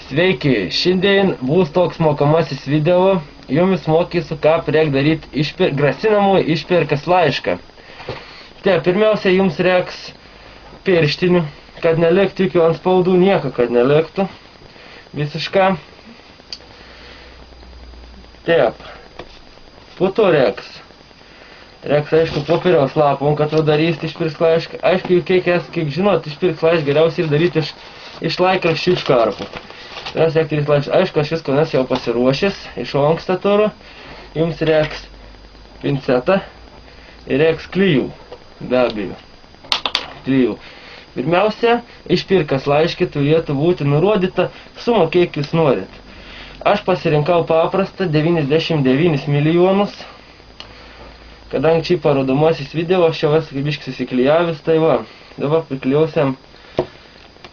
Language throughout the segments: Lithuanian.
Sveiki, šiandien bus toks mokamasis video, jumis mokysiu, ką reikia daryti grasinamui išpirkas laišką. Tai pirmiausia, jums reiks pirštinių, kad neliktų iki ant spaudų, nieko, kad neliktų visišką. Taip, po to reiks, aišku, popieriaus lapą, kad tu darysi išpirks laišką. Aišku, kiek žinot, išpirks laišką geriausiai daryti iš laikraščių iškarpų. Aišku, aš visko nes jau pasiruošęs, iš anksto turiu. Jums reiks pincetą ir reiks klijų, be abejo. Klijų. Pirmiausia, išpirkas laiškį turėtų būti nurodyta suma, kiek jūs norit. Aš pasirinkau paprastą 99 milijonus. Kadangi čia parodomasis video, aš jau esu biškis įsiklijavęs, tai va, dabar prikliausiam.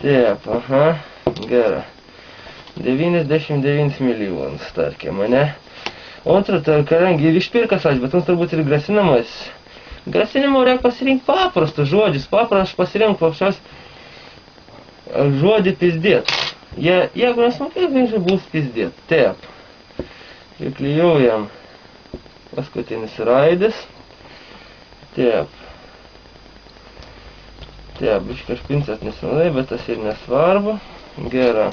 Taip, aha, gerai. 99 milijonus, tarkim, ne? Antra, kadangi ir išpirkas laiškas, bet mums turbūt ir grasinamas. Grasinimo reikia pasirinkti paprastus žodžius. Aš pasirinkti paprastas žodį pizdėt. Jeigu nesmokės, tai bus pizdėt. Taip. Priklijuojam paskutinis raidis. Taip. Taip, biškai aš pincet nesinai, bet tas ir nesvarbu. Gerai.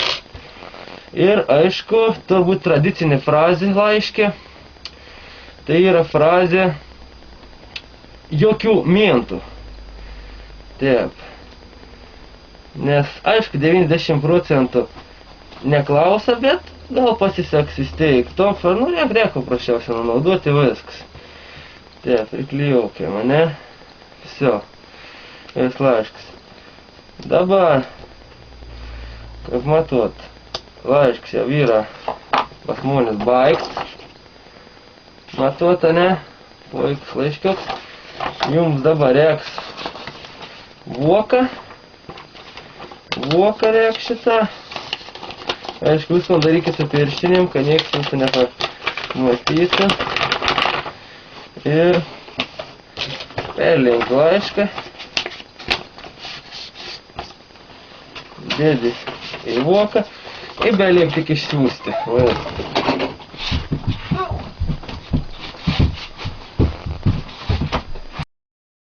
Ir, aišku, turbūt tradicinė frazė laiške. Tai yra frazė jokių mentų. Taip. Nes, aišku, 90% neklausa, bet gal pasiseks įsteigti. Tom reikia paprasčiausiai naudoti viskas. Taip, priklijuokime, ne? Visio. Vis laiškas. Dabar, kaip matot, laiškas jau yra pas mūnis baigts. Matot, ne? Puikus laiškiuks. Jums dabar reiks voką. Voką reiks šitą. Aišku, viską darykit su pirštinėm, kad niekas jūsų nepamatytų. Ir perlink laišką. Dėdi į voką. Ir beliek tik išsiųsti.